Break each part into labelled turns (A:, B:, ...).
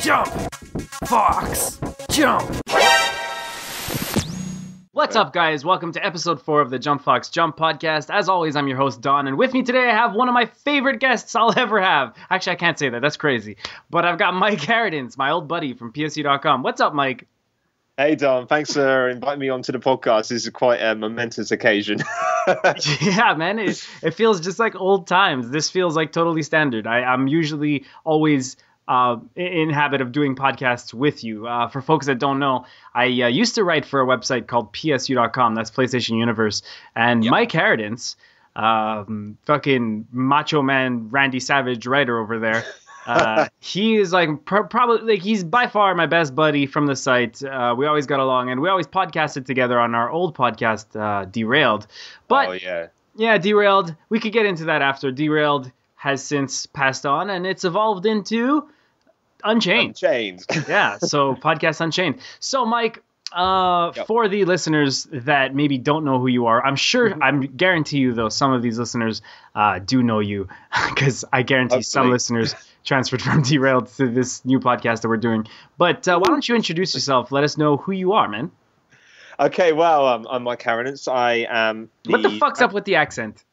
A: Jump! Fox! Jump! What's up, guys? Welcome to episode 4 of the JumpFoxJump podcast. As always, I'm your host, Don, and with me today I have one of my favorite guests I'll ever have. Actually, I can't say that. That's crazy. But I've got Mike Harradence, my old buddy from PSU.com. What's up, Mike?
B: Hey, Don. Thanks for inviting me onto the podcast. This is quite a momentous occasion.
A: Yeah, man. It feels just like old times. This feels like totally standard. I'm usually always in habit of doing podcasts with you. For folks that don't know, I used to write for a website called PSU.com. That's PlayStation Universe. And yep. Mike Harradence, fucking macho man Randy Savage writer over there, he is like probably like he's by far my best buddy from the site. We always got along, and we always podcasted together on our old podcast, Derailed. But yeah, Derailed. We could get into that after. Derailed has since passed on, and it's evolved into Unchained. Yeah, so Podcast Unchained. So, Mike, for the listeners that maybe don't know who you are, I'm sure, I guarantee you, though, some of these listeners do know you, because I guarantee some listeners transferred from Derailed to this new podcast that we're doing. But why don't you introduce yourself? Let us know who you are, man.
B: Okay, well, I'm Mike Harradence. I am
A: What the fuck's up with the accent?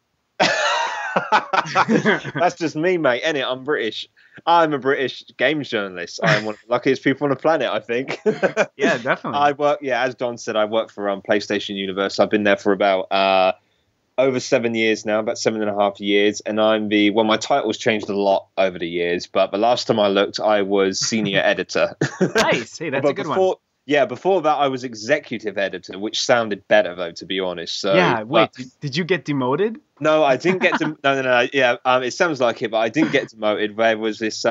B: That's just me, mate. I'm British. I'm a British games journalist. I'm one of the luckiest people on the planet, I think.
A: Yeah, definitely.
B: I work, as Don said, I work for PlayStation Universe. I've been there for about over 7 years now, about 7.5 years. And I'm my title's changed a lot over the years. But the last time I looked, I was senior editor.
A: Nice. Hey, that's a good one.
B: Yeah, before that, I was executive editor, which sounded better, though, to be honest. So,
A: yeah, wait, did you get demoted?
B: No, I didn't get to. No. Yeah, it sounds like it, but I didn't get demoted. There was this.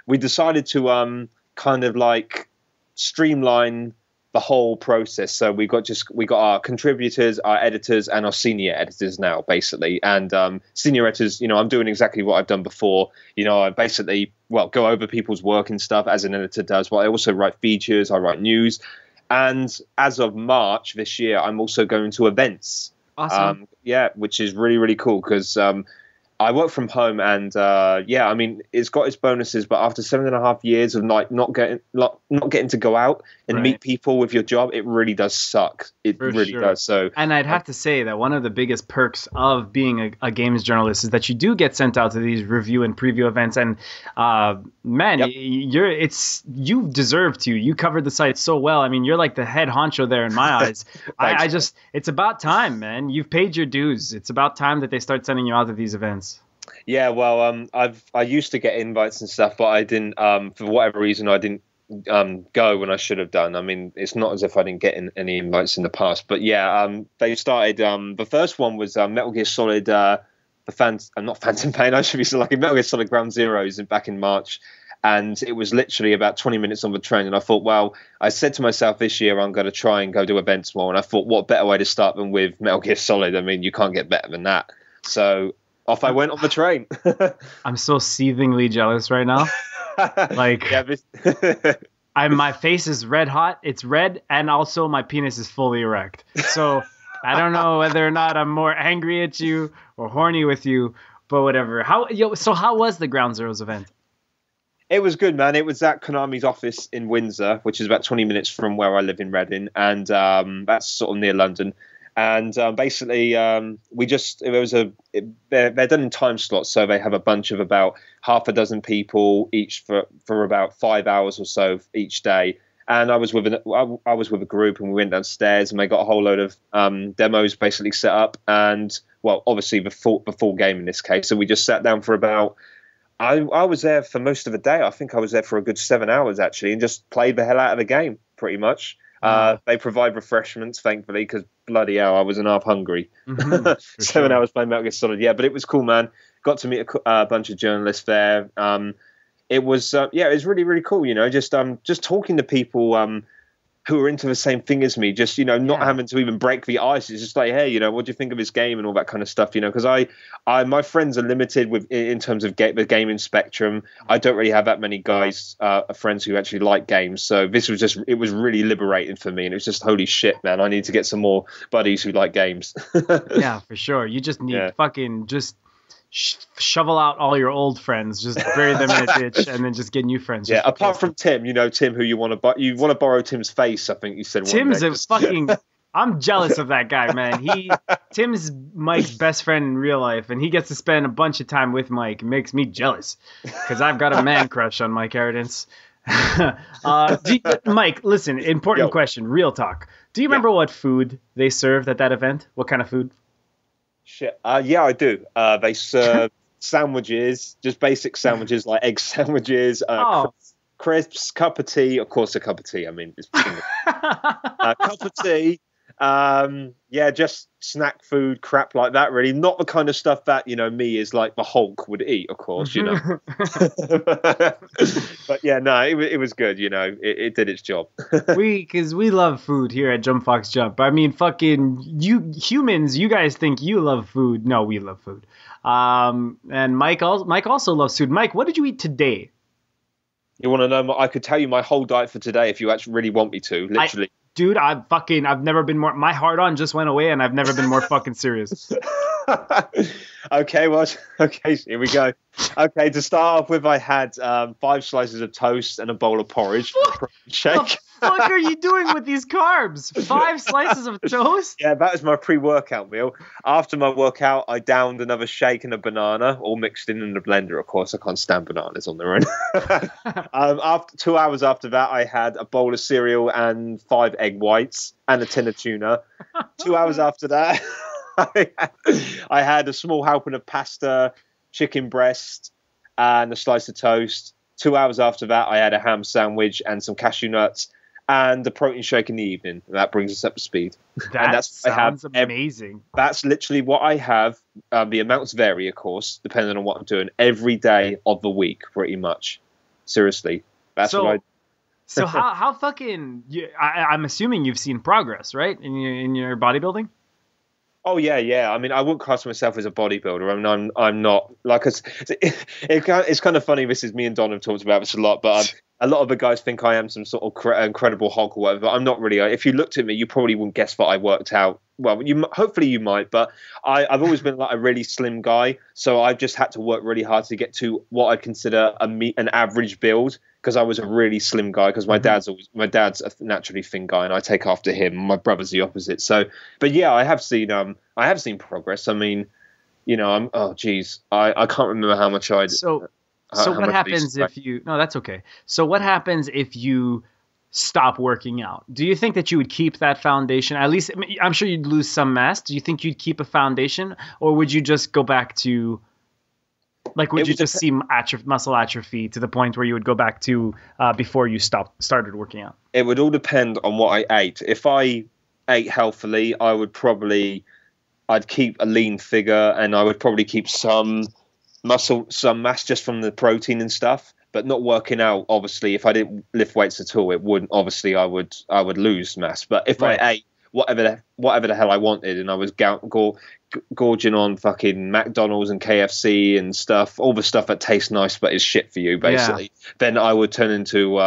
B: We decided to kind of like streamline the whole process. So we got our contributors, our editors, and our senior editors now, basically. And senior editors, I'm doing exactly what I've done before. I basically go over people's work and stuff as an editor does. But I also write features, I write news, and as of March this year, I'm also going to events.
A: Awesome.
B: Which is really, really cool because I work from home and I mean, it's got its bonuses, but after 7.5 years of like not getting to go out and meet people with your job, it really does suck. It really does. So, and
A: I'd have to say that one of the biggest perks of being a games journalist is that you do get sent out to these review and preview events, and you deserve to. You covered the site so well. I mean, you're like the head honcho there in my eyes. It's about time, man. You've paid your dues. It's about time that they start sending you out to these events.
B: Yeah, well, I used to get invites and stuff, but I didn't. For whatever reason, I didn't go when I should have done. I mean, it's not as if I didn't get any invites in the past, but they started. The first one was Metal Gear Solid. Not Phantom Pain. I should be so lucky. Metal Gear Solid Ground Zeroes back in March, and it was literally about 20 minutes on the train. And I thought, well, I said to myself this year I'm going to try and go do events more. And I thought, what better way to start than with Metal Gear Solid? I mean, you can't get better than that. So off I went on the train.
A: I'm so seethingly jealous right now. Like, my face is red hot. It's red, and also my penis is fully erect. So I don't know whether or not I'm more angry at you or horny with you, but whatever. So how was the Ground Zeroes event?
B: It was good, man. It was at Konami's office in Windsor, which is about 20 minutes from where I live in Reading, and that's sort of near London. And basically, they're done in time slots, so they have a bunch of about half a dozen people each for about 5 hours or so each day. And I was with a group, and we went downstairs, and they got a whole load of demos basically set up, and obviously the full game in this case. So we just sat down for about. I was there for most of the day. I think I was there for a good 7 hours actually, and just played the hell out of the game pretty much. They provide refreshments, thankfully, because bloody hell, I was an half hungry. 7 hours playing Metal Gear Solid, but it was cool, man. Got to meet a bunch of journalists there. It was really, really cool. Just talking to people who are into the same thing as me. Just not having to even break the ice. It's just like, hey, what do you think of this game and all that kind of stuff? Because my friends are limited in terms of the gaming spectrum. I don't really have that many guys, friends who actually like games. So it was really liberating for me, and it was just holy shit, man. I need to get some more buddies who like games.
A: Yeah, for sure. You just need fucking just shovel out all your old friends, just bury them in a ditch, and then just get new friends.
B: Yeah, apart from Tim, Tim, who you want to borrow Tim's face. I think you said.
A: Tim's a fucking. I'm jealous of that guy, man. Tim's Mike's best friend in real life, and he gets to spend a bunch of time with Mike. It makes me jealous because I've got a man crush on Mike Harradence. Mike, listen, important question, real talk. Do you remember what food they served at that event? What kind of food?
B: Shit. Yeah, I do. They serve sandwiches, just basic sandwiches like egg sandwiches, crisps, cup of tea. Of course, a cup of tea. I mean, it's cup of tea. Just snack food, crap like that. Really, not the kind of stuff that me as like the Hulk would eat. Of course, But yeah, no, it was good. It did its job.
A: Because we love food here at JumpFoxJump. I mean, fucking you humans, you guys think you love food. No, we love food. And Mike also loves food. Mike, what did you eat today?
B: You want to know? I could tell you my whole diet for today if you actually really want me to. Literally.
A: Dude, I've never been more. My hard on just went away, and I've never been more fucking serious.
B: Okay, here we go. Okay, to start off with, I had 5 slices of toast and a bowl of porridge for a protein shake.
A: What the fuck are you doing with these carbs? 5 slices of toast?
B: Yeah, that was my pre-workout meal. After my workout, I downed another shake and a banana, all mixed in the blender. Of course, I can't stand bananas on their own. After 2 hours after that, I had a bowl of cereal and 5 egg whites and a tin of tuna. 2 hours after that, I had a small helping of pasta, chicken breast, and a slice of toast. 2 hours after that, I had a ham sandwich and some cashew nuts and a protein shake in the evening. And that brings us up to speed.
A: That sounds amazing.
B: That's literally what I have. The amounts vary, of course, depending on what I'm doing every day of the week, pretty much. Seriously. That's what I do.
A: So how fucking... I'm assuming you've seen progress, right? In your bodybuilding?
B: Oh yeah. I mean, I wouldn't class myself as a bodybuilder. I mean, I'm not. Like, it's kind of funny. This is me and Don have talked about this a lot, but a lot of the guys think I am some sort of incredible Hulk or whatever. But I'm not really. If you looked at me, you probably wouldn't guess that I worked out. Well, hopefully you might, but I've always been like a really slim guy, so I've just had to work really hard to get to what I consider an average build. Because I was a really slim guy. Because my dad's a naturally thin guy, and I take after him. My brother's the opposite. So, but yeah, I have seen progress. I mean, I can't remember how much I.
A: So what happens if you? No, that's okay. So what happens if you stop working out? Do you think that you would keep that foundation? At least, I'm sure you'd lose some mass. Do you think you'd keep a foundation, or would you just go back to? Like, would you just see muscle atrophy to the point where you would go back to before you started working out?
B: It would all depend on what I ate. If I ate healthily, I'd keep a lean figure, and I would probably keep some mass just from the protein and stuff, but not working out. Obviously, if I didn't lift weights at all, it wouldn't. Obviously, I would lose mass. But if I ate whatever the hell I wanted, and I was gorging on fucking McDonald's and KFC and stuff, all the stuff that tastes nice but is shit for you, basically, then I would turn into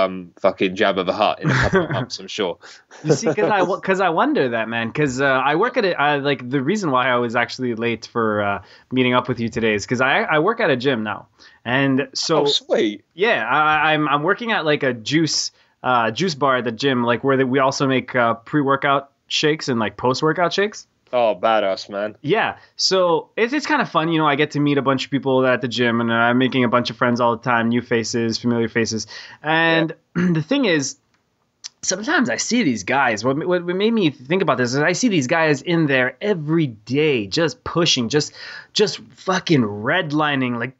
B: fucking Jabba the Hutt in a couple of months, I'm sure.
A: You see, because I wonder that, man, because I work at it. Like, the reason why I was actually late for meeting up with you today is because I work at a gym now, and so
B: oh, sweet.
A: Yeah, I'm working at like a juice bar at the gym, like where we also make pre-workout shakes and like post-workout shakes.
B: Oh, badass, man.
A: Yeah. So it's kind of fun. I get to meet a bunch of people at the gym, and I'm making a bunch of friends all the time, new faces, familiar faces. And the thing is, sometimes I see these guys. What made me think about this is I see these guys in there every day, just pushing, just fucking redlining, like,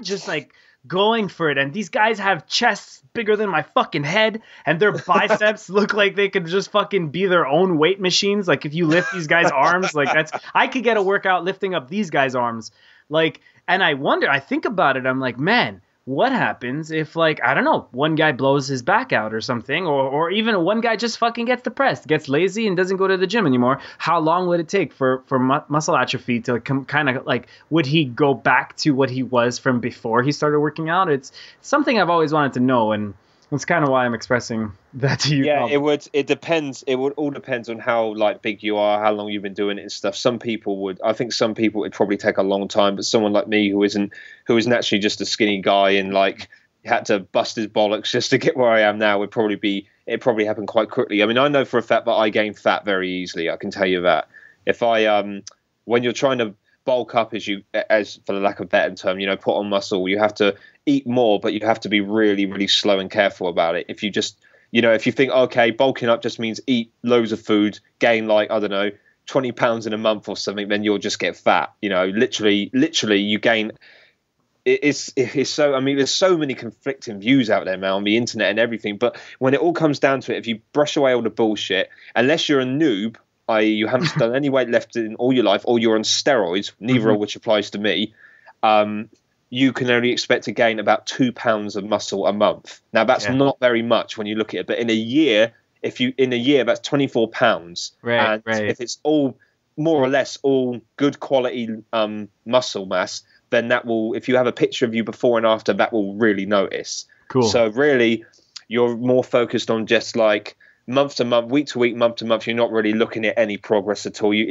A: just like going for it. And these guys have chests bigger than my fucking head, and their biceps look like they could just fucking be their own weight machines. Like, if you lift these guys' arms, like, I could get a workout lifting up these guys' arms. Like, and I think about it, I'm like, man, what happens if, like, I don't know, one guy blows his back out or something, or even one guy just fucking gets depressed, gets lazy, and doesn't go to the gym anymore? How long would it take for muscle atrophy to kind of, like, would he go back to what he was from before he started working out? It's something I've always wanted to know, and That's kind of why I'm expressing that to you.
B: Yeah, it would. It depends. It would all depends on how like big you are, how long you've been doing it and stuff. Some people would. I think some people it'd probably take a long time, but someone like me who is naturally just a skinny guy and like had to bust his bollocks just to get where I am now, it'd probably happen quite quickly. I mean, I know for a fact that I gain fat very easily. I can tell you that. If I when you're trying to bulk up, as for the lack of a better term, put on muscle, you have to eat more, but you have to be really, really slow and careful about it. If you just, if you think, okay, bulking up just means eat loads of food, gain like, I don't know, 20 pounds in a month or something, then you'll just get fat. Literally you gain. It's so, I mean, there's so many conflicting views out there now on the internet and everything. But when it all comes down to it, if you brush away all the bullshit, unless you're a noob, i.e. you haven't done any weight left in all your life, or you're on steroids, neither of which applies to me, you can only expect to gain about 2 pounds of muscle a month. Now, that's not very much when you look at it, but in a year, that's 24 pounds.
A: Right.
B: If it's all more or less all good quality muscle mass, then that will, if you have a picture of you before and after, that will really notice. Cool. So really, you're more focused on just like month to month, week to week, month to month. You're not really looking at any progress at all. You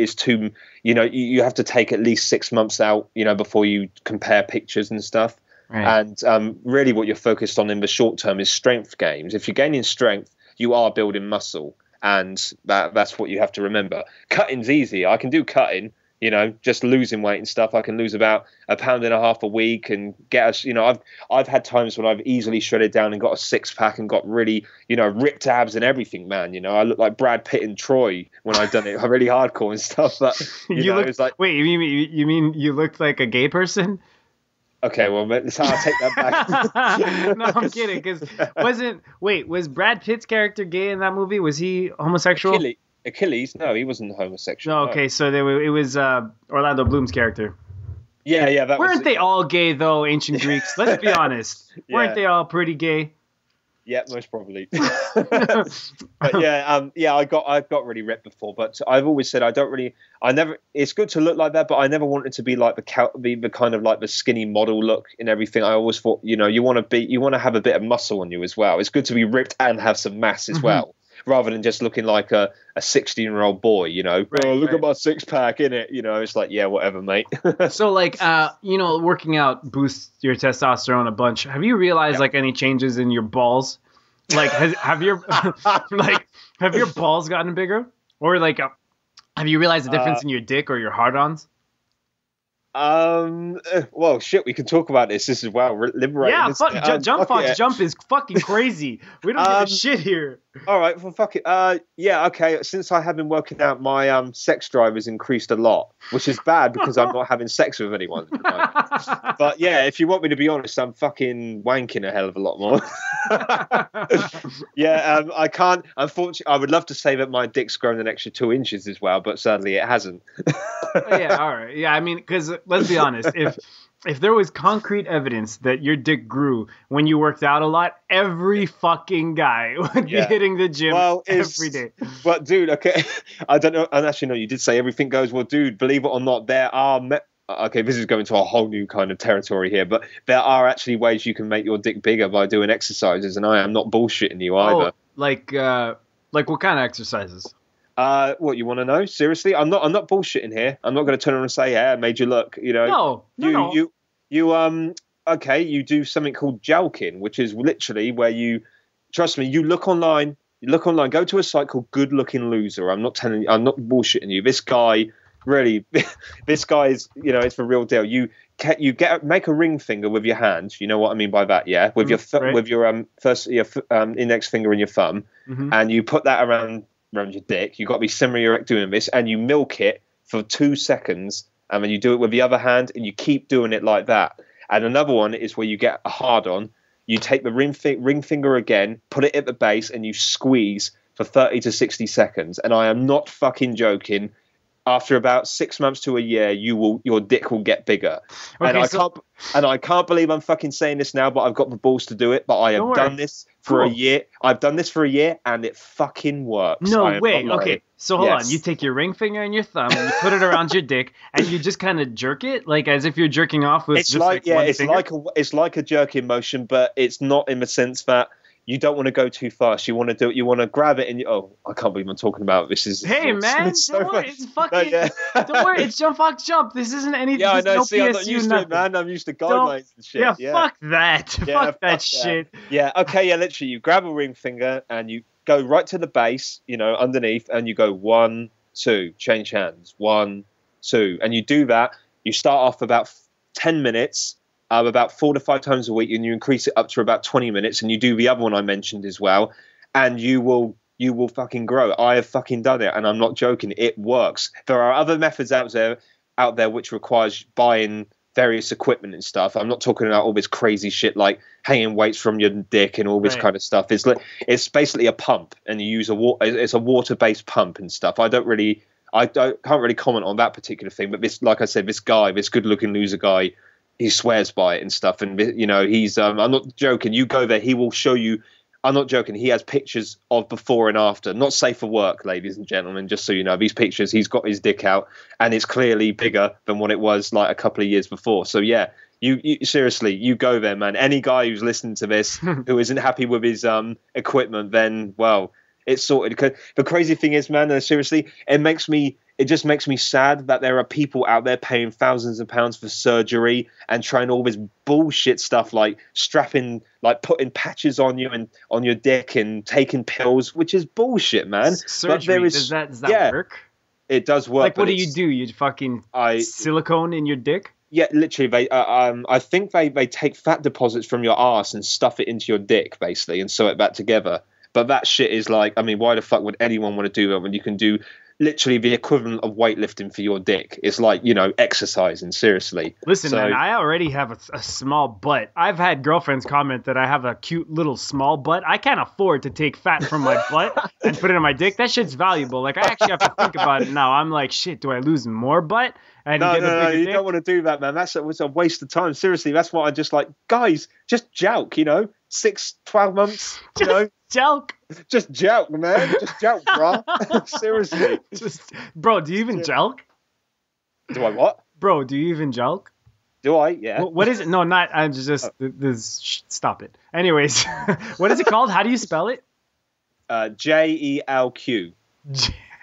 B: have to take at least 6 months out, before you compare pictures and stuff. Right. And really what you're focused on in the short term is strength gains. If you're gaining strength, you are building muscle. And that's what you have to remember. Cutting's easy. I can do cutting, just losing weight and stuff. I can lose about 1.5 pounds a week and get I've had times when I've easily shredded down and got a 6-pack and got really, ripped abs and everything, man. I look like Brad Pitt and Troy when I've done it really hardcore and stuff. But it's like,
A: wait, you mean you looked like a gay person?
B: Okay, well, I'll take that back.
A: No, I'm kidding. Was Brad Pitt's character gay in that movie? Was he homosexual?
B: Achilles? No, he wasn't homosexual.
A: No, okay, no. So it was Orlando Bloom's character.
B: Yeah.
A: Weren't they all gay though, ancient Greeks? Let's be honest. Yeah. Weren't they all pretty gay?
B: Yeah, most probably. But I got really ripped before, but I've always said it's good to look like that, but I never wanted to be like the kind of like the skinny model look and everything. I always thought, you want to have a bit of muscle on you as well. It's good to be ripped and have some mass as well, rather than just looking like a 16-year-old boy, look at my 6-pack, innit? It's like, yeah, whatever, mate.
A: So like, working out boosts your testosterone a bunch. Have you realized like any changes in your balls? Like, have your balls gotten bigger? Or like, have you realized the difference in your dick or your hard-ons?
B: Well, shit, we can talk about this. This is liberating.
A: Yeah, fuck, JumpFoxJump is fucking crazy. We don't give a shit here.
B: All right, well, fuck it. Yeah, okay. Since I have been working out, my sex drive has increased a lot, which is bad because I'm not having sex with anyone. But yeah, if you want me to be honest, I'm fucking wanking a hell of a lot more. Yeah, I can't. Unfortunately, I would love to say that my dick's grown an extra 2 inches as well, but sadly it hasn't.
A: Yeah, all right. Yeah, I mean, because let's be honest, if there was concrete evidence that your dick grew when you worked out a lot, every fucking guy would be hitting the gym every day.
B: But dude, okay, I don't know. And actually, no, you did say everything goes well, dude. Believe it or not, there are. Okay, this is going to a whole new kind of territory here, but there are actually ways you can make your dick bigger by doing exercises, and I am not bullshitting you either.
A: Like what kind of exercises?
B: What you want to know? Seriously, I'm not bullshitting here. I'm not going to turn around and say, "Hey, I made you look."
A: No.
B: Okay, you do something called jalking, which is literally where you, trust me, you look online, go to a site called Good Looking Loser. I'm not bullshitting you. This guy really, this guy is, it's the real deal. You make a ring finger with your hand. You know what I mean by that, yeah? With your index finger and your thumb, and you put that around your dick. You've got to be semi-erect doing this, and you milk it for 2 seconds, and then you do it with the other hand, and you keep doing it like that. And another one is where you get a hard-on. You take the ring finger again, put it at the base, and you squeeze for 30 to 60 seconds. And I am not fucking joking. After about 6 months to a year, your dick will get bigger. Okay, I can't believe I'm fucking saying this now, but I've got the balls to do it. But I have done this for a year. I've done this for a year, and it fucking works.
A: No way. Okay, so hold on. You take your ring finger and your thumb, and you put it around your dick, and you just kind of jerk it, like as if you're jerking off with one finger?
B: It's like a jerking motion, but it's not in the sense that you don't want to go too fast. You want to do it. You want to grab it, and I can't believe I'm talking about this.
A: Hey man, don't worry. It's fucking. Don't worry. It's JumpFoxJump. This isn't anything.
B: Yeah, I know.
A: No
B: See, I'm not
A: PSU,
B: used to it, man. I'm used to guidelines and shit.
A: Yeah, fuck that.
B: Yeah,
A: fuck that shit.
B: Yeah. Okay. Yeah. Literally, you grab a ring finger and you go right to the base. Underneath, and you go 1, 2, change hands. 1, 2, and you do that. You start off about 10 minutes. About 4 to 5 times a week, and you increase it up to about 20 minutes, and you do the other one I mentioned as well, and you will fucking grow. I have fucking done it, and I'm not joking. It works. There are other methods out there which requires buying various equipment and stuff. I'm not talking about all this crazy shit like hanging weights from your dick and all this kind of stuff. It's basically a pump, and you use it's a water-based pump and stuff. I can't really comment on that particular thing, but this, like I said, this good-looking loser guy, he swears by it and stuff, and he's I'm not joking. You go there, he will show you. I'm not joking. He has pictures of before and after. Not safe for work, ladies and gentlemen. Just so you know, these pictures, he's got his dick out, and it's clearly bigger than what it was like a couple of years before. So yeah, you seriously, you go there, man. Any guy who's listening to this who isn't happy with his equipment, then well, it's sorted. The crazy thing is, man, seriously, it just makes me sad that there are people out there paying thousands of pounds for surgery and trying all this bullshit stuff like strapping, like putting patches on you and on your dick and taking pills, which is bullshit, man.
A: Surgery, does that work?
B: It does work.
A: Like, what do? You fucking silicone in your dick?
B: Yeah, literally. I think they take fat deposits from your arse and stuff it into your dick, basically, and sew it back together. But that shit is like, I mean, why the fuck would anyone want to do that when you can do literally the equivalent of weightlifting for your dick? It's like, exercising, seriously.
A: Listen, man, I already have a small butt. I've had girlfriends comment that I have a cute little small butt. I can't afford to take fat from my butt and put it on my dick. That shit's valuable. Like, I actually have to think about it now. I'm like, shit, do I lose more butt?
B: No, you don't want to do that, man. That's a waste of time. Seriously, that's what I just like. Guys, just joke, 6, 12 months,
A: Joke.
B: Just joke, man. Just joke, bro. Seriously.
A: Bro, do you even joke?
B: Do I what?
A: Bro, do you even joke?
B: Do I? Yeah.
A: What is it? No, not. I'm just. Stop it. Anyways, what is it called? How do you spell it?
B: JELQ.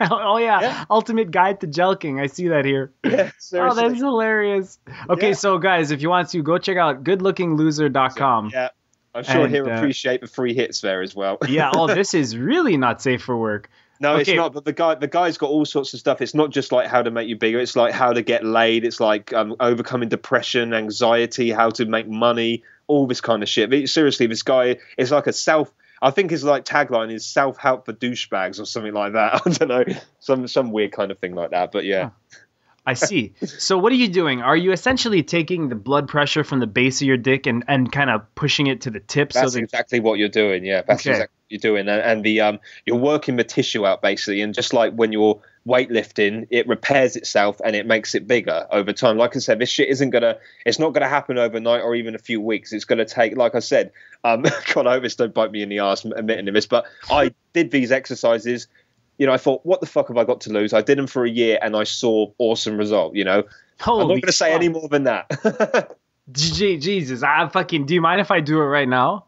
A: Oh yeah, Ultimate Guide to Jelking. I see that here.
B: Yeah, seriously.
A: Oh, that's hilarious. Okay, so guys, if you want to, go check out goodlookingloser.com.
B: Yeah. I'm sure he'll appreciate the free hits there as well.
A: Yeah. Oh, this is really not safe for work.
B: No, it's not. But the guy's got all sorts of stuff. It's not just like how to make you bigger. It's like how to get laid. It's like overcoming depression, anxiety, how to make money, all this kind of shit. But seriously, this guy is like I think his like tagline is self-help for douchebags or something like that. I don't know, some weird kind of thing like that. But yeah.
A: I see. So what are you doing? Are you essentially taking the blood pressure from the base of your dick and kind of pushing it to the tip?
B: That's exactly what you're doing. Yeah, that's exactly what you're doing. And you're working the tissue out basically. And just like when you're weightlifting, it repairs itself and it makes it bigger over time. Like I said, this shit it's not gonna happen overnight or even a few weeks. It's gonna take, like I said, God, I hope this don't bite me in the ass admitting this, but I did these exercises. I thought, what the fuck have I got to lose? I did them for a year and I saw awesome result, I'm not going to say any more than that.
A: Jesus, do you mind if I do it right now?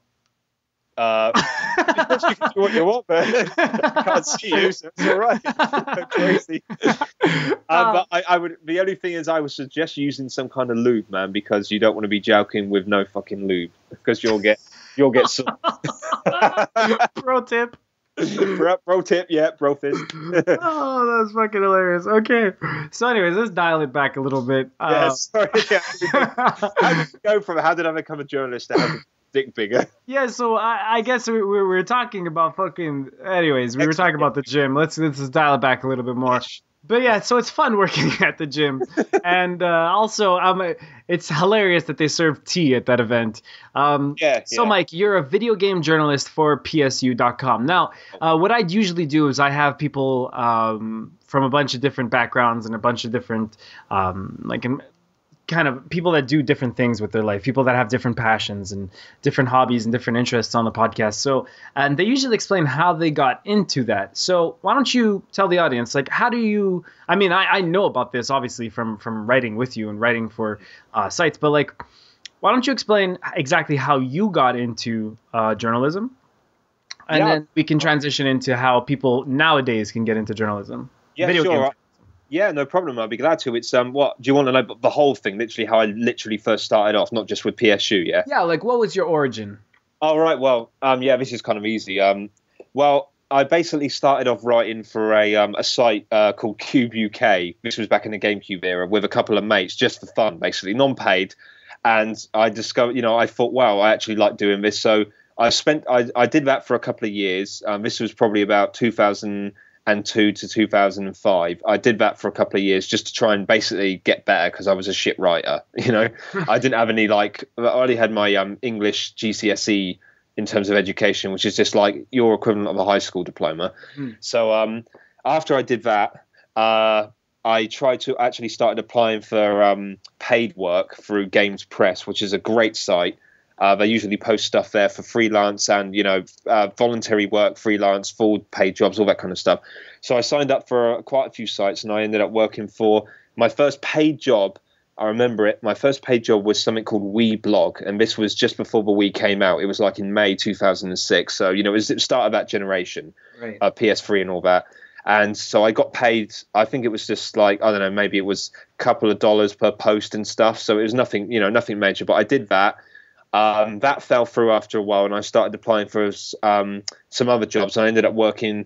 B: You can do what you want, man. I can't see you, so it's all right. Crazy. But the only thing is I would suggest using some kind of lube, man, because you don't want to be joking with no fucking lube because you'll get some.
A: Pro tip.
B: Bro tip, yeah, bro fist.
A: Oh, that's fucking hilarious. Okay, so anyways, let's dial it back a little bit.
B: Sorry. Yeah. How did you go from how did I become a journalist to having dick bigger?
A: Yeah, so I guess we were talking about fucking. Anyways, we were talking about the gym. Let's just dial it back a little bit more. But yeah, so it's fun working at the gym, and also it's hilarious that they serve tea at that event. So Mike, you're a video game journalist for PSU.com. Now, what I'd usually do is I have people from a bunch of different backgrounds and a bunch of different kind of people that do different things with their life, people that have different passions and different hobbies and different interests on the podcast. So, and they usually explain how they got into that. So why don't you tell the audience, like, how do you, I know about this obviously from writing with you and writing for sites, but like, why don't you explain exactly how you got into journalism? And then we can transition into how people nowadays can get into journalism.
B: Yeah,
A: Video
B: sure.
A: games.
B: Yeah, no problem. I'd be glad to. It's what do you want to know? The whole thing, literally, how I literally first started off, not just with PSU. Yeah.
A: Yeah, like what was your origin?
B: All right. Well, yeah, this is kind of easy. Well, I basically started off writing for a site called Cube UK. This was back in the GameCube era with a couple of mates, just for fun, basically, non-paid. And I discovered, I thought, wow, I actually like doing this. So I did that for a couple of years. This was probably about 2002 to 2005. I did that for a couple of years just to try and basically get better because I was a shit writer. I didn't have any I only had my English GCSE in terms of education, which is just like your equivalent of a high school diploma. So after I did that, I tried to actually started applying for paid work through Games Press, which is a great site. They usually post stuff there for freelance and, voluntary work, freelance, full paid jobs, all that kind of stuff. So I signed up for quite a few sites and I ended up working for my first paid job. I remember it. My first paid job was something called WiiBlog. And this was just before the Wii came out. It was like in May 2006. So, it was the start of that generation, right. PS3 and all that. And so I got paid, I think it was just like, I don't know, maybe it was a couple of dollars per post and stuff. So it was nothing, nothing major. But I did that. That fell through after a while, and I started applying for some other jobs. I ended up working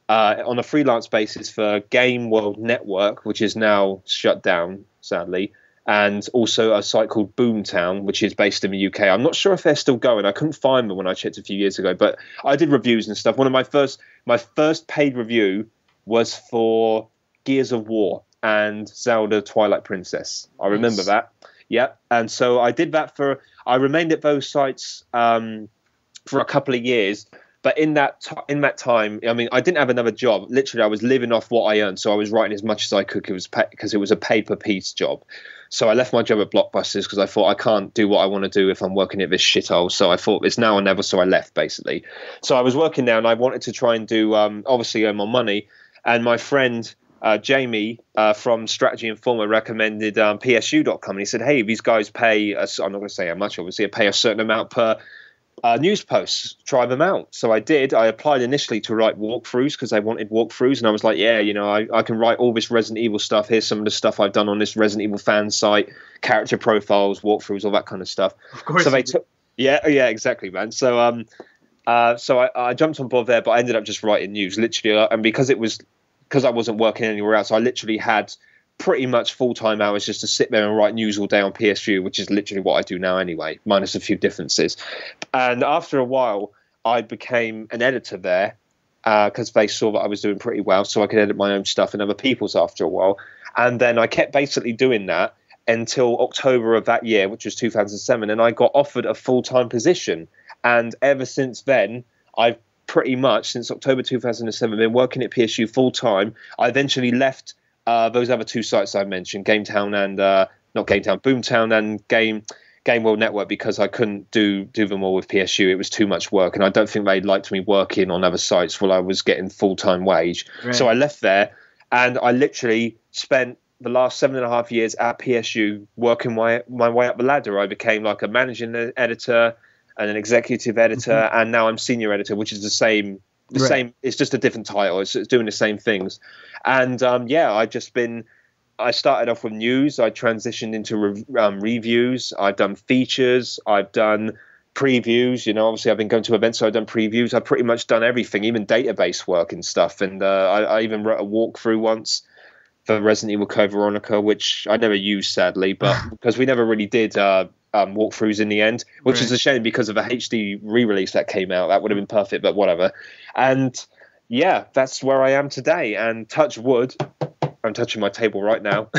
B: on a freelance basis for Game World Network, which is now shut down, sadly, and also a site called Boomtown, which is based in the UK. I'm not sure if they're still going. I couldn't find them when I checked a few years ago, but I did reviews and stuff. One of my first paid review was for Gears of War and Zelda Twilight Princess. I remember that. Yeah, and so I did that I remained at those sites for a couple of years, but in that time, I mean, I didn't have another job. Literally, I was living off what I earned, so I was writing as much as I could because it was a pay-per-piece job. So I left my job at Blockbusters because I thought I can't do what I want to do if I'm working at this shithole. So I thought it's now or never, so I left, basically. So I was working there, and I wanted to try and do, obviously, earn more money, and my friend Jamie from Strategy Informer recommended PSU.com, and he said, hey, these guys pay, I'm not going to say how much, obviously, they pay a certain amount per news posts. Try them out. So I did. I applied initially to write walkthroughs because I wanted walkthroughs, and I was like, yeah, I can write all this Resident Evil stuff. Here's some of the stuff I've done on this Resident Evil fan site, character profiles, walkthroughs, all that kind of stuff.
A: Of course.
B: So they took, yeah, exactly, man. So I jumped on board there, but I ended up just writing news, literally, and because I wasn't working anywhere else, I literally had pretty much full-time hours just to sit there and write news all day on PSU, which is literally what I do now anyway, minus a few differences. And after a while, I became an editor there because they saw that I was doing pretty well, so I could edit my own stuff and other people's after a while. And then I kept basically doing that until October of that year, which was 2007, and I got offered a full-time position. And ever since then, I've pretty much since October 2007 been working at PSU full time. I eventually left those other two sites I mentioned, Gametown and not Gametown, Boomtown and Game World Network, because I couldn't do them all with PSU. It was too much work, and I don't think they liked me working on other sites while I was getting full-time wage. Right. So I left there, and I literally spent the last 7.5 years at PSU working my way up the ladder. I became like a managing editor and an executive editor, and now I'm senior editor, which is the same. It's just a different title. It's doing the same things. And I started off with news. I transitioned into reviews. I've done features. I've done previews. Obviously I've been going to events, so I've done previews. I've pretty much done everything, even database work and stuff. And I even wrote a walkthrough once for Resident Evil Code Veronica, which I never used, sadly, but because we never really did walkthroughs in the end, which is a shame because of a HD re-release that came out. That would have been perfect, but whatever. And yeah, that's where I am today. And touch wood, I'm touching my table right now.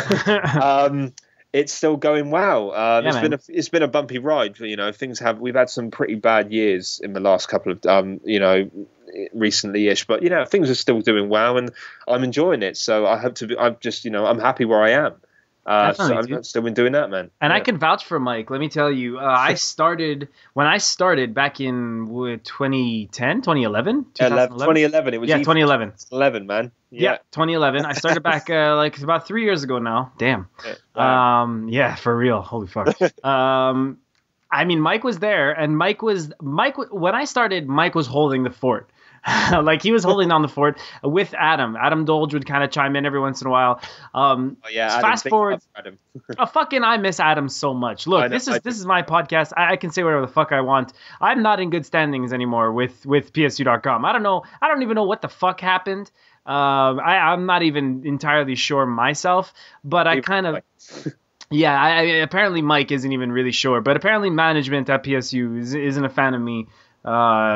B: It's still going well. It's been a bumpy ride. We've had some pretty bad years in the last couple of recently-ish, but things are still doing well, and I'm enjoying it. So I'm happy where I am. So I've still been doing that, man.
A: And I can vouch for Mike. Let me tell you, when I started back in 2010, 2011?
B: 2011. It was
A: 2011.
B: 11, man.
A: Yeah, 2011. I started back like about 3 years ago now. Damn. Yeah, for real. Holy fuck. I mean, Mike was there, and when I started, Mike was holding the fort. Like he was holding down the fort with Adam. Adam Dolge would kind of chime in every once in a while. Fast forward. Adam. I miss Adam so much. Look, this is my podcast. I can say whatever the fuck I want. I'm not in good standings anymore with PSU.com. I don't know. I don't even know what the fuck happened. I'm not even entirely sure myself, but I kind of. Yeah, apparently Mike isn't even really sure, but apparently management at PSU isn't a fan of me,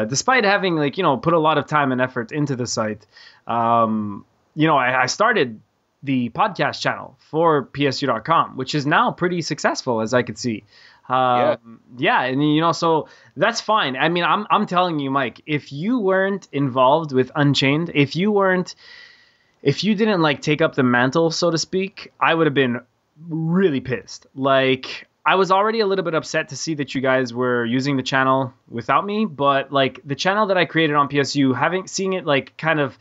A: despite having put a lot of time and effort into the site. I started the podcast channel for PSU.com, which is now pretty successful, as I could see. And so that's fine. I mean, I'm telling you, Mike, if you weren't involved with Unchained, if you didn't take up the mantle, so to speak, I would have been really pissed. Like, I was already a little bit upset to see that you guys were using the channel without me, but the channel that I created on PSU, seeing it kind of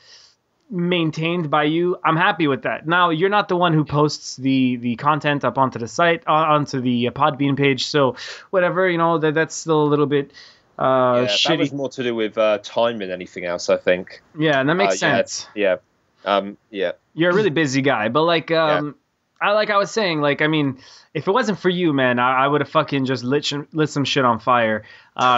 A: maintained by you, I'm happy with that. Now, you're not the one who posts the content up onto the site, onto the Podbean page, so whatever, that's still a little bit shitty.
B: That was more to do with time than anything else, I think.
A: Yeah, and that makes sense.
B: Yeah.
A: You're a really busy guy, but I was saying, I mean, if it wasn't for you, man, I would have fucking just lit some shit on fire.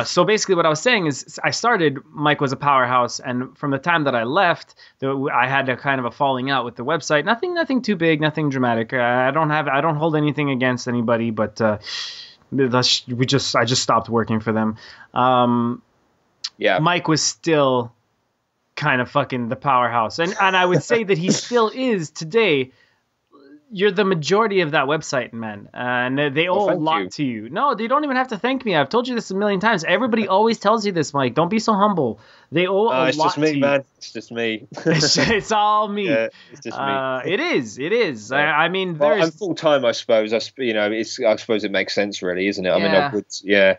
A: So basically what I was saying is I started, Mike was a powerhouse, and from the time that I left, I had a kind of a falling out with the website. Nothing too big, nothing dramatic. I don't hold anything against anybody, but I just stopped working for them. Mike was still kind of fucking the powerhouse. And I would say that he still is today. You're the majority of that website, man. And they owe a lot to you. No, they don't even have to thank me. I've told you this a million times. Everybody always tells you this, Mike. Don't be so humble. They owe a lot to you.
B: It's just me, man. It's just me.
A: It's all me.
B: Yeah, it's just me.
A: It is. Yeah. I mean,
B: I'm full time, I suppose. I suppose it makes sense, really, isn't it? I mean,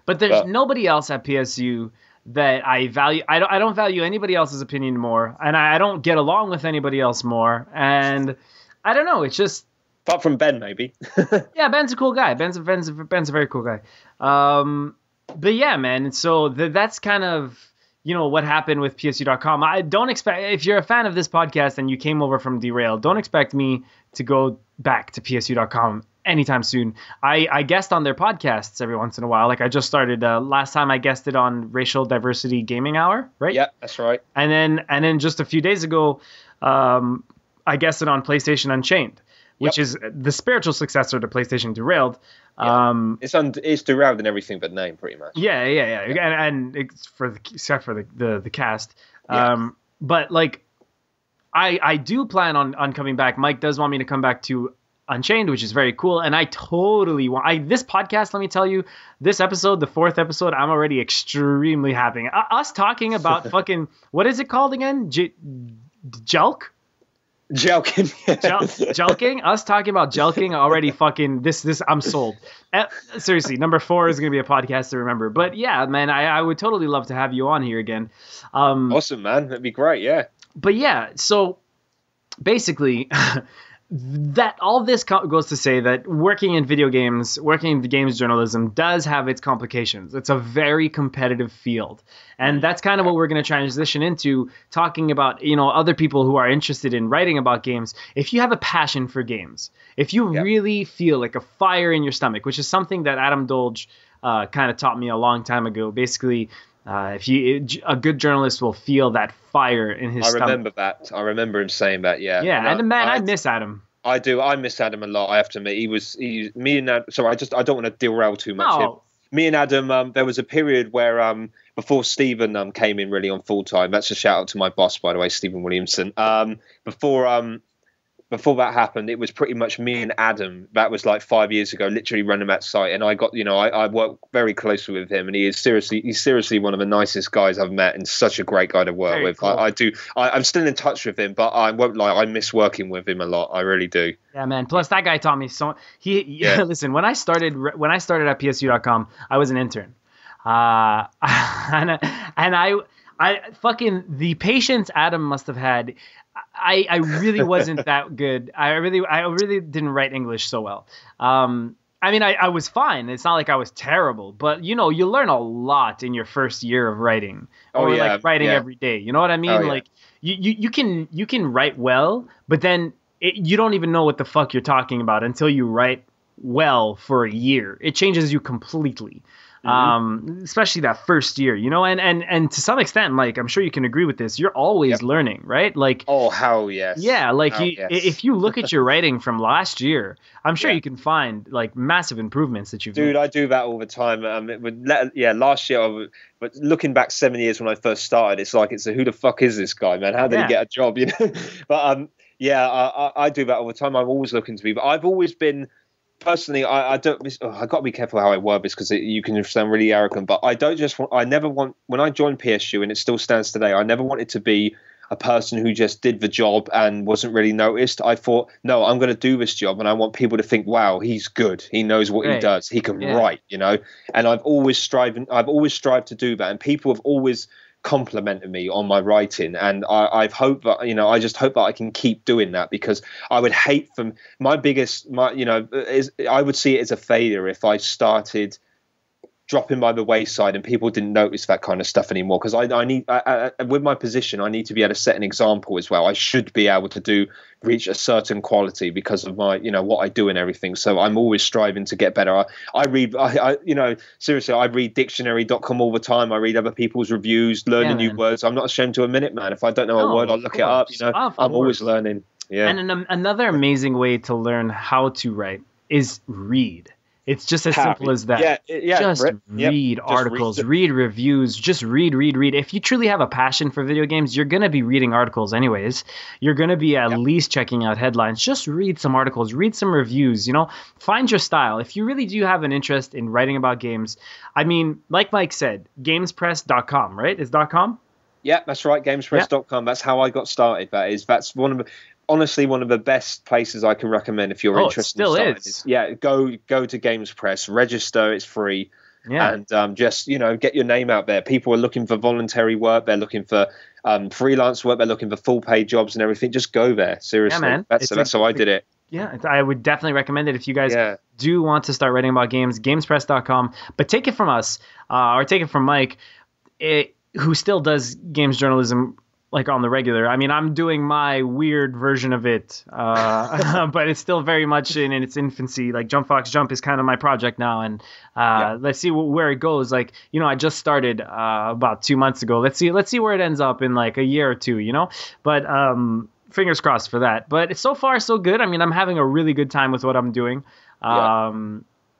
A: But there's nobody else at PSU that I value. I don't value anybody else's opinion more, and I don't get along with anybody else more. And I don't know. It's just
B: apart from Ben, maybe.
A: Yeah, Ben's a cool guy. Ben's a very cool guy. But yeah, man. So that's kind of what happened with PSU.com. I don't expect, if you're a fan of this podcast and you came over from Derailed, don't expect me to go back to PSU.com anytime soon. I guest on their podcasts every once in a while. I just started. Last time I guested on Racial Diversity Gaming Hour, right?
B: Yeah, that's right.
A: And then just a few days ago, I guessed it on PlayStation Unchained, which is the spiritual successor to PlayStation Derailed.
B: It's Derailed in everything but name, pretty much.
A: Yeah. And it's except for the cast. But I do plan on coming back. Mike does want me to come back to Unchained, which is very cool, and I totally want. This podcast, let me tell you, this episode, the 4th episode, I'm already extremely happy. Us talking about fucking, what is it called again? Jelk? Jelking. Us talking about jelking already. Fucking this. I'm sold. Seriously, number 4 is gonna be a podcast to remember. But yeah, man, I would totally love to have you on here again.
B: Awesome, man. That'd be great. Yeah.
A: But yeah, so basically, that all this goes to say that working in video games, working in the games journalism does have its complications. It's a very competitive field. And that's kind of what we're going to transition into, talking about, other people who are interested in writing about games. If you have a passion for games, if you really feel like a fire in your stomach, which is something that Adam Dolge kind of taught me a long time ago, basically, a good journalist will feel that fire in his stomach.
B: I remember that. I remember him saying that. Yeah.
A: Yeah, and man, I miss Adam.
B: I do. I miss Adam a lot. I have to admit, me and Adam. So I don't want to derail too much.
A: No.
B: Me and Adam. There was a period where before Stephen came in really on full time. That's a shout out to my boss, by the way, Stephen Williamson. Before that happened, it was pretty much me and Adam. That was 5 years ago, literally running that site. And I got, I work very closely with him, and he's seriously one of the nicest guys I've met, and such a great guy to work
A: very
B: with.
A: Cool.
B: I'm still in touch with him, but I won't lie, I miss working with him a lot. I really do.
A: Yeah, man. Plus, that guy taught me so. Listen, when I started at PSU.com, I was an intern, and I fucking, the patience Adam must have had. I really wasn't that good. I really didn't write English so well. I mean, I was fine. It's not like I was terrible, but you learn a lot in your first year of writing, or like writing every day. You know what I mean? Like you can write well, but then you don't even know what the fuck you're talking about until you write well for a year. It changes you completely. Especially that first year, and to some extent, Mike, I'm sure you can agree with this. You're always learning, right? Like,
B: oh, hell yes.
A: Yeah, like if you look at your writing from last year, I'm sure you can find like massive improvements that you've made.
B: Dude, I do that all the time. Last year, but looking back 7 years when I first started, it's like, who the fuck is this guy, man? How did he get a job? But I do that all the time. I'm always looking to be, but I've always been. Personally, I don't. I got to be careful how I word this because you can sound really arrogant. But I don't just want. I never want. When I joined PSU, and it still stands today, I never wanted to be a person who just did the job and wasn't really noticed. I thought, no, I'm going to do this job, and I want people to think, wow, he's good. He knows what he does. He can write, And I've always strived to do that, and people have always complimented me on my writing, and I've hoped that I just hope that I can keep doing that, because I would hate from I would see it as a failure if I started dropping by the wayside and people didn't notice that kind of stuff anymore, because I need with my position I need to be able to set an example as well. I should be able to reach a certain quality because of my what I do and everything. So I'm always striving to get better. I read seriously, I read dictionary.com all the time. I read other people's reviews, learning new words. I'm not ashamed to admit it, man. If I don't know a word, I'll look it up. I'm always learning. Yeah.
A: And another amazing way to learn how to write is read. It's just as simple as that. Just read articles, read reviews, just read. If you truly have a passion for video games, you're going to be reading articles anyways. You're going to be at least checking out headlines. Just read some articles, read some reviews, find your style. If you really do have an interest in writing about games, I mean, like Mike said, gamespress.com, right? Is .com?
B: Yeah, that's right. Gamespress.com. That's how I got started. That's honestly one of the best places I can recommend if you're interested.
A: It still is.
B: Go to Games Press, register, it's free, and just get your name out there. People are looking for voluntary work, they're looking for freelance work, they're looking for full paid jobs and everything. Just go there, seriously.
A: Man.
B: That's how I did it.
A: Yeah, I would definitely recommend it if you guys do want to start writing about games. Gamespress.com, but take it from us, or take it from Mike, who still does games journalism like on the regular. I mean, I'm doing my weird version of it, but it's still very much in its infancy. Like JumpFoxJump is kind of my project now, and let's see where it goes. Like, I just started about 2 months ago. Let's see where it ends up in like a year or two, But fingers crossed for that. But so far so good. I mean, I'm having a really good time with what I'm doing.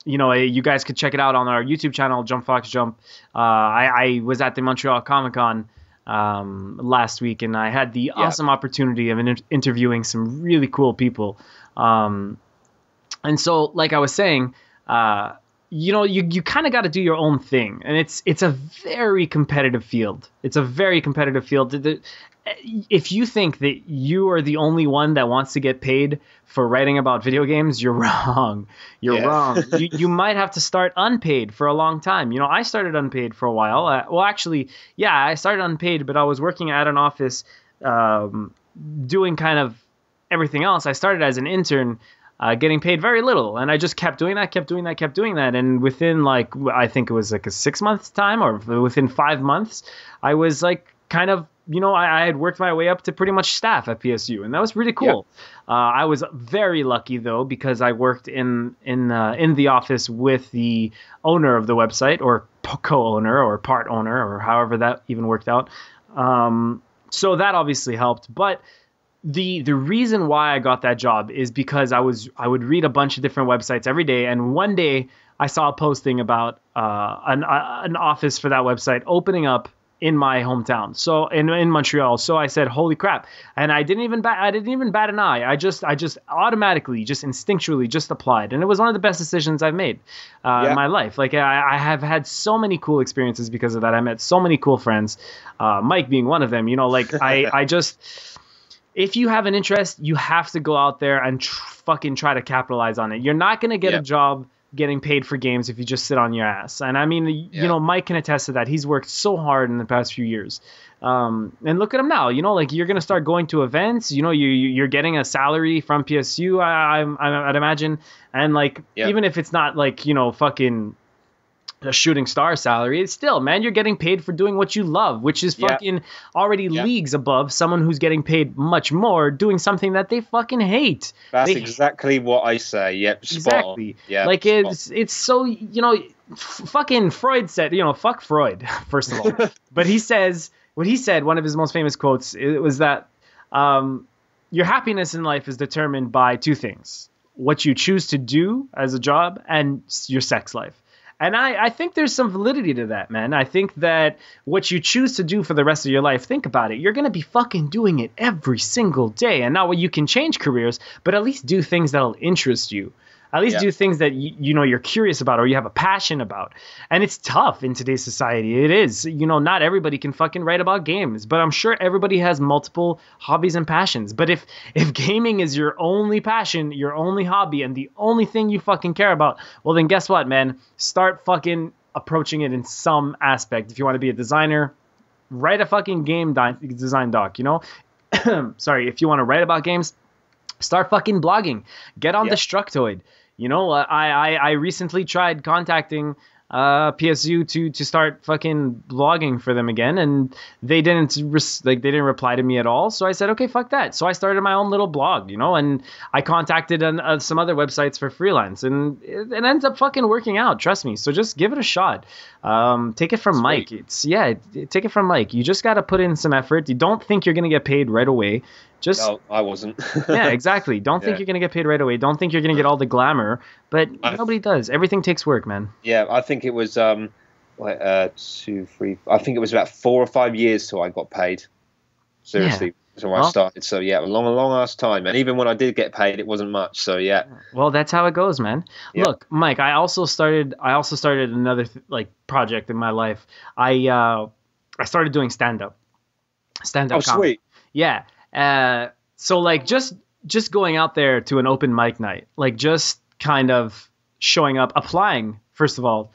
A: You guys could check it out on our YouTube channel, JumpFoxJump. I was at the Montreal Comic-Con last week, and I had the awesome opportunity of interviewing some really cool people. And so, like I was saying, you kind of got to do your own thing, and it's a very competitive field. If you think that you are the only one that wants to get paid for writing about video games, you're wrong. Wrong. You might have to start unpaid for a long time. I started unpaid for a while. I started unpaid, but I was working at an office doing kind of everything else. I started as an intern, getting paid very little, and I just kept doing that. And within I think it was like a 6 months time, or within 5 months, I was like kind of, I had worked my way up to pretty much staff at PSU, and that was really cool. I was very lucky though, because I worked in the office with the owner of the website, or co-owner, or part owner, or however that even worked out. So that obviously helped, but the reason why I got that job is because I would read a bunch of different websites every day, and one day I saw a posting about an office for that website opening up in my hometown, so in Montreal. So I said, "Holy crap!" And I didn't even bat an eye. I just automatically, just instinctually, just applied, and it was one of the best decisions I've made in my life. Like I have had so many cool experiences because of that. I met so many cool friends, Mike being one of them. I just. If you have an interest, you have to go out there and fucking try to capitalize on it. You're not going to get a job getting paid for games if you just sit on your ass. And I mean, you know, Mike can attest to that. He's worked so hard in the past few years. And look at him now, you know, like you're going to start going to events, you know, you're getting a salary from PSU, I'd imagine. And like, even if it's not like, you know, fucking a shooting star salary, it's still, man, you're getting paid for doing what you love, which is fucking already leagues above someone who's getting paid much more doing something that they fucking hate.
B: That's exactly what I say. Yep.
A: Exactly.
B: Yeah.
A: Like it's so, you know, fucking Freud said, you know, fuck Freud, first of all. But he says, what he said, one of his most famous quotes, it was that your happiness in life is determined by two things: what you choose to do as a job and your sex life. And I think there's some validity to that, man. I think that what you choose to do for the rest of your life, think about it. You're going to be fucking doing it every single day. And now you can change careers, but at least do things that'll interest you. At least do things that you know you're curious about or you have a passion about. And it's tough in today's society. It is. You know, not everybody can fucking write about games, but I'm sure everybody has multiple hobbies and passions. But if gaming is your only passion, your only hobby, and the only thing you fucking care about, well then guess what, man? Start fucking approaching it in some aspect. If you want to be a designer, write a fucking game design doc, you know? Sorry, if you want to write about games, start fucking blogging. Get on Destructoid. You know, I recently tried contacting PSU to start fucking blogging for them again, and they didn't reply to me at all. So I said, okay, fuck that. So I started my own little blog, you know, and I contacted some other websites for freelance, and it ends up fucking working out. Trust me. So just give it a shot. Take it from Mike. Take it from Mike. You just got to put in some effort. You don't think you're gonna get paid right away.
B: No, I wasn't.
A: Yeah, exactly. Don't think you're going to get paid right away. Don't think you're going to get all the glamour, but nobody does. Everything takes work, man.
B: Yeah, I think it was I think it was about 4 or 5 years till I got paid. Seriously. That's when I started. So yeah, a long ass time. And even when I did get paid, it wasn't much. So yeah.
A: Well, that's how it goes, man. Yeah. Look, Mike, I also started another project in my life. I started doing stand-up comedy.
B: Sweet.
A: Yeah. So like just going out there to an open mic night, like just kind of showing up, applying, first of all,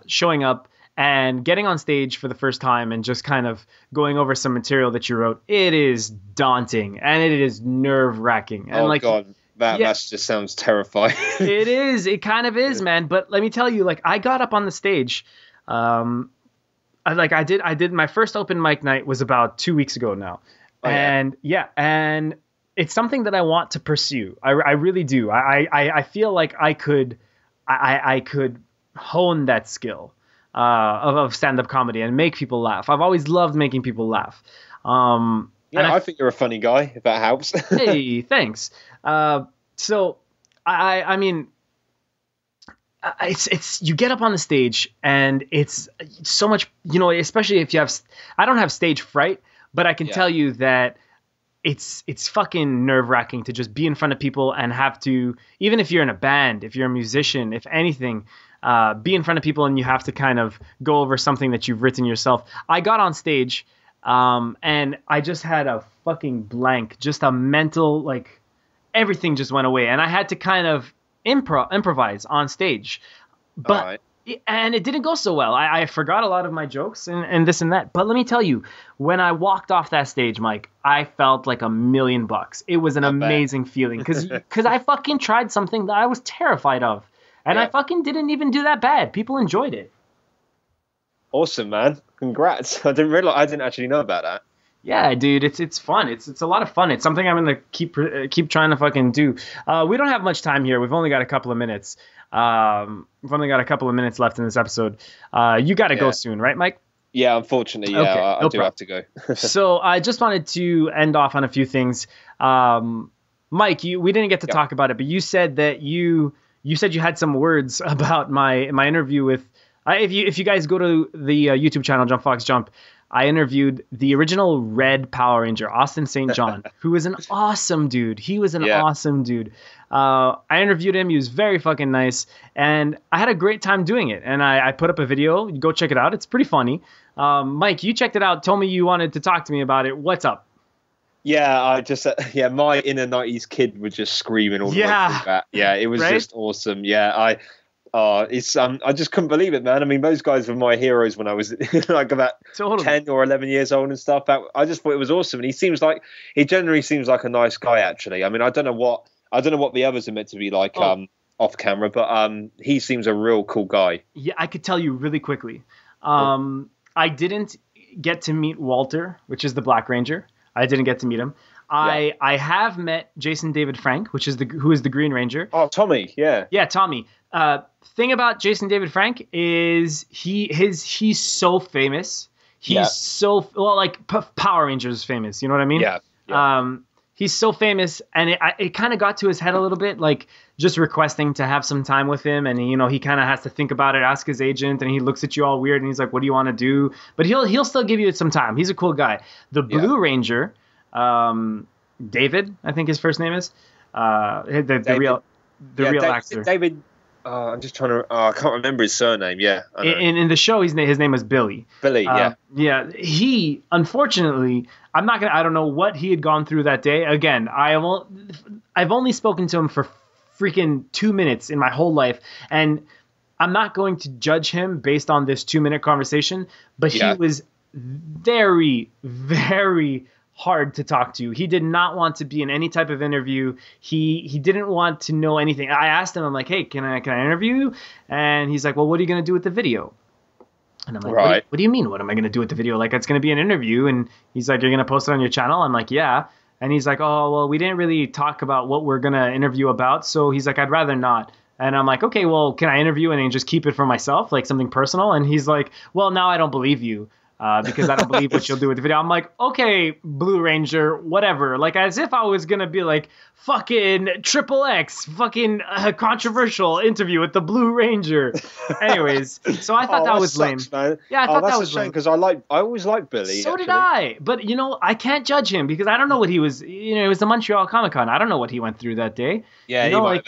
A: showing up and getting on stage for the first time and just kind of going over some material that you wrote. It is daunting and it is nerve wracking. And
B: oh God, that just sounds terrifying.
A: It is. It kind of is, man. But let me tell you, like I got up on the stage, I did my first open mic night was about 2 weeks ago now. And it's something that I want to pursue. I really do. I feel like I could hone that skill of stand-up comedy and make people laugh. I've always loved making people laugh.
B: I think you're a funny guy, if that helps.
A: Hey, thanks. So I mean, it's you get up on the stage and it's so much, you know, especially if you have. I don't have stage fright. But I can tell you that it's fucking nerve-wracking to just be in front of people and have to, even if you're in a band, if you're a musician, if anything, be in front of people and you have to kind of go over something that you've written yourself. I got on stage and I just had a fucking blank, just a mental, like everything just went away. And I had to kind of improvise on stage. But and it didn't go so well. I forgot a lot of my jokes and this and that. But let me tell you, when I walked off that stage, Mike, I felt like $1,000,000. It was an amazing feeling because I fucking tried something that I was terrified of. And I fucking didn't even do that bad. People enjoyed it.
B: Awesome, man. Congrats. I didn't actually know about that.
A: Yeah, dude, it's fun. It's a lot of fun. It's something I'm gonna keep trying to fucking do. We don't have much time here. We've only got a couple of minutes. We've only got a couple of minutes left in this episode. You got to go soon, right, Mike?
B: Yeah, unfortunately, I do have to go.
A: So I just wanted to end off on a few things. Mike, we didn't get to talk about it, but you said that you had some words about my interview with. If you guys go to the YouTube channel JumpFoxJump, I interviewed the original Red Power Ranger, Austin St. John, who was an awesome dude. He was an awesome dude. I interviewed him. He was very fucking nice. And I had a great time doing it. And I put up a video. Go check it out. It's pretty funny. Mike, you checked it out. Told me you wanted to talk to me about it. What's up?
B: Yeah, my inner 90s kid was just screaming all the way through that. Yeah, it was just awesome. Yeah, Oh, it's I just couldn't believe it, man. I mean, those guys were my heroes when I was like about 10 or 11 years old and stuff. I just thought it was awesome, and he generally seems like a nice guy. Actually, I mean, I don't know what the others are meant to be like off camera, but he seems a real cool guy.
A: Yeah, I could tell you really quickly. I didn't get to meet Walter, which is the Black Ranger. I didn't get to meet him. I have met Jason David Frank, who is the Green Ranger.
B: Oh, Tommy, yeah.
A: Yeah, Tommy. Thing about Jason David Frank is he's so famous. He's so like Power Rangers famous. You know what I mean?
B: Yeah.
A: He's so famous, and it kind of got to his head a little bit, like just requesting to have some time with him, and he kind of has to think about it, ask his agent, and he looks at you all weird, and he's like, "What do you want to do?" But he'll still give you some time. He's a cool guy. The Blue Ranger, David, I think his first name is, the real actor.
B: David. I'm just trying to. I can't remember his surname. Yeah.
A: In the show, his name was Billy.
B: Billy. Yeah.
A: Yeah. He, unfortunately, I don't know what he had gone through that day. Again, I've only spoken to him for freaking 2 minutes in my whole life, and I'm not going to judge him based on this 2-minute conversation. But he was very, very hard to talk to. He did not want to be in any type of interview. He didn't want to know anything. I asked him, I'm like, "Hey, can I interview you?" And he's like, "Well, what are you going to do with the video?" And I'm like, what do you mean? What am I going to do with the video? Like, it's going to be an interview. And he's like, "You're going to post it on your channel?" I'm like, "Yeah." And he's like, "Oh, well, we didn't really talk about what we're going to interview about." So he's like, "I'd rather not." And I'm like, "Okay, well, can I interview and then just keep it for myself, like something personal?" And he's like, "Well, now I don't believe you. Because I don't believe what you'll do with the video." I'm like, "Okay, Blue Ranger, whatever." Like, as if I was going to be like, fucking XXX, fucking controversial interview with the Blue Ranger. Anyways, so I thought that was lame.
B: Man.
A: Yeah, I thought that was
B: a shame
A: lame.
B: because I always liked Billy.
A: So did I. But, I can't judge him because I don't know what he was, it was the Montreal Comic Con. I don't know what he went through that day.
B: Yeah, he might have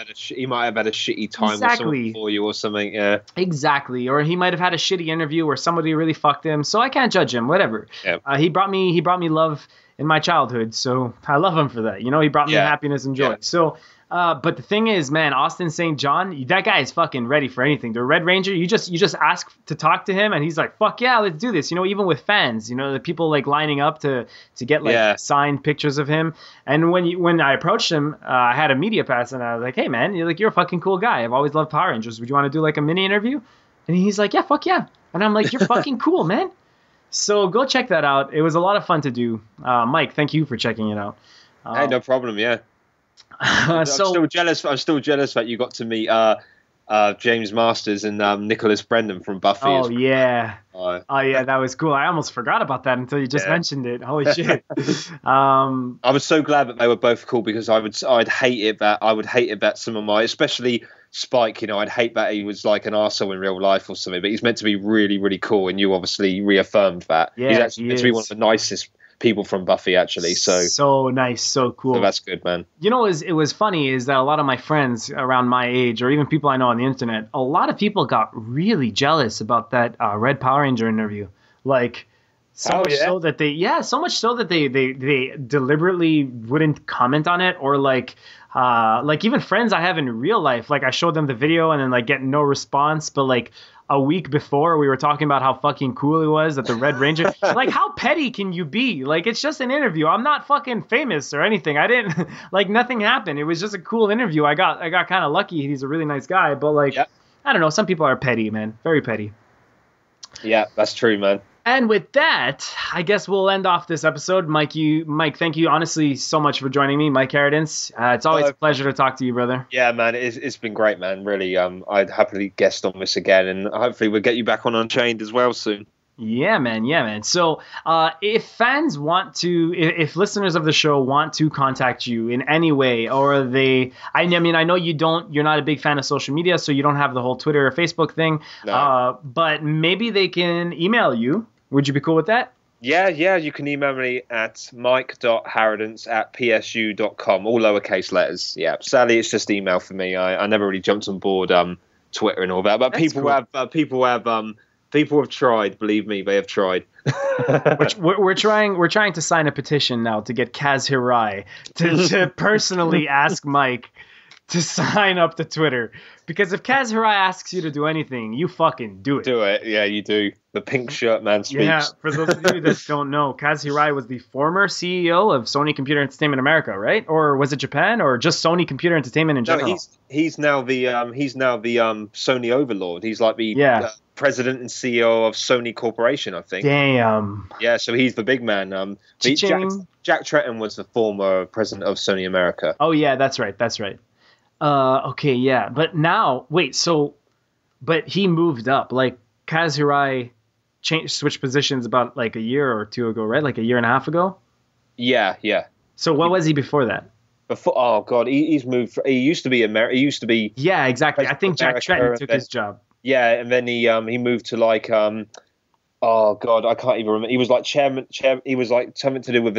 B: had a shitty time or something for you or something, yeah.
A: Exactly. Or he might have had a shitty interview where somebody really fucked him. So I can't judge him, whatever.
B: Yeah.
A: He brought me love in my childhood, so I love him for that. He brought me happiness and joy. Yeah. So, but the thing is, man, Austin St. John, that guy is fucking ready for anything. The Red Ranger, you just ask to talk to him, and he's like, "Fuck yeah, let's do this." Even with fans, the people like lining up to get signed pictures of him. And when I approached him, I had a media pass, and I was like, "Hey, man, you're a fucking cool guy. I've always loved Power Rangers. Would you want to do like a mini interview?" And he's like, "Yeah, fuck yeah." And I'm like, "You're fucking cool, man." So go check that out. It was a lot of fun to do. Mike, thank you for checking it out.
B: Hey, no problem. Yeah. I'm still jealous that you got to meet James Masters and Nicholas Brendan from Buffy.
A: Oh yeah. Yeah, that was cool. I almost forgot about that until you just mentioned it. Holy shit.
B: I was so glad that they were both cool because I would hate it that some of my, especially Spike, I'd hate that he was like an arsehole in real life or something, but he's meant to be really, really cool, and you obviously reaffirmed that.
A: Yeah,
B: he's actually meant to be one of the nicest people from Buffy, actually.
A: So nice, so cool.
B: So that's good, man.
A: It was funny is that a lot of my friends around my age, or even people I know on the internet, a lot of people got really jealous about that Red Power Ranger interview. Like, so much so that they deliberately wouldn't comment on it, or like even friends I have in real life, like I showed them the video and then like get no response, but like a week before we were talking about how fucking cool it was that the Red Ranger, like how petty can you be? Like, it's just an interview. I'm not fucking famous or anything. I didn't like, nothing happened. It was just a cool interview. I got kind of lucky. He's a really nice guy, but like, I don't know. Some people are petty, man. Very petty.
B: Yeah, that's true, man.
A: And with that, I guess we'll end off this episode. Mike, thank you honestly so much for joining me, Mike Harradence. It's always a pleasure to talk to you, brother.
B: Yeah, man, it's been great, man. Really, I'd happily guest on this again, and hopefully we'll get you back on Unchained as well soon. Yeah, man. So if fans want to, if listeners of the show want to contact you in any way, or I know you're not a big fan of social media, so you don't have the whole Twitter or Facebook thing, no. But maybe they can email you. Would you be cool with that? Yeah, you can email me at mike.harradence@psu.com, all lowercase letters. Yeah, sadly, it's just email for me. I never really jumped on board Twitter and all that, but people have tried. Believe me, they have tried. we're trying to sign a petition now to get Kaz Hirai to personally ask Mike
A: to sign up to Twitter. Because if Kaz Hirai asks you to do anything, you fucking do it.
B: Do it. Yeah, you do. The pink shirt man speaks.
A: Yeah, for those of you that don't know, Kaz Hirai was the former CEO of Sony Computer Entertainment America, right? Or was it Japan, or just Sony Computer Entertainment in general?
B: No, he's now the Sony overlord. He's like the president and CEO of Sony Corporation, I think.
A: Damn.
B: Yeah, so he's the big man. Jack Tretton was the former president of Sony America.
A: Oh yeah, that's right. Okay, yeah, but now but he moved up. Like Kaz Hirai switched positions about like a year or two ago, right? Like a year and a half ago.
B: Yeah.
A: So what was he before that?
B: Oh god, he's moved. He used to be He used to be.
A: Yeah, exactly. I think Jack Tretton took his job.
B: Yeah, and then he moved to like oh god, I can't even remember. He was like chairman. He was like something to do with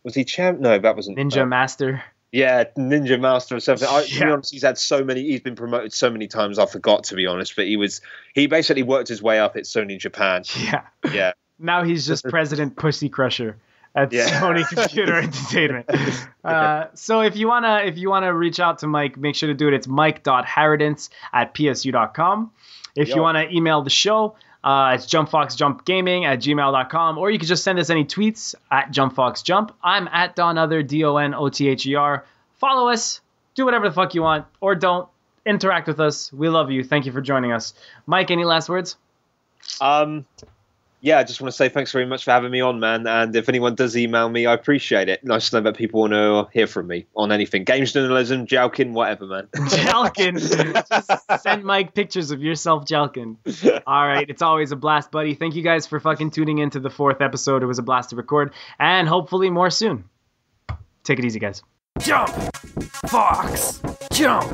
B: Was he chairman? No, that wasn't.
A: Ninja Master.
B: Yeah, Ninja Master or something. To be honest, he's been promoted so many times I forgot, to be honest. But he basically worked his way up at Sony Japan. Yeah. Now
A: he's just President Pussy Crusher at Sony Computer Entertainment. So if you wanna reach out to Mike, make sure to do it. It's mike.harradence@psu.com. If you wanna email the show, it's JumpFoxJumpGaming@gmail.com, or you can just send us any tweets at JumpFoxJump. I'm at Donother, DONOTHER. Follow us, do whatever the fuck you want, or don't. Interact with us. We love you. Thank you for joining us. Mike, any last words?
B: Yeah, I just want to say thanks very much for having me on, man. And if anyone does email me, I appreciate it. Nice to know that people want to hear from me on anything. Games journalism, Jalkin, whatever, man.
A: Jalkin. Just send Mike pictures of yourself, Jalkin. All right. It's always a blast, buddy. Thank you guys for fucking tuning into the 4th episode. It was a blast to record. And hopefully more soon. Take it easy, guys.
C: Jump! Fox! Jump!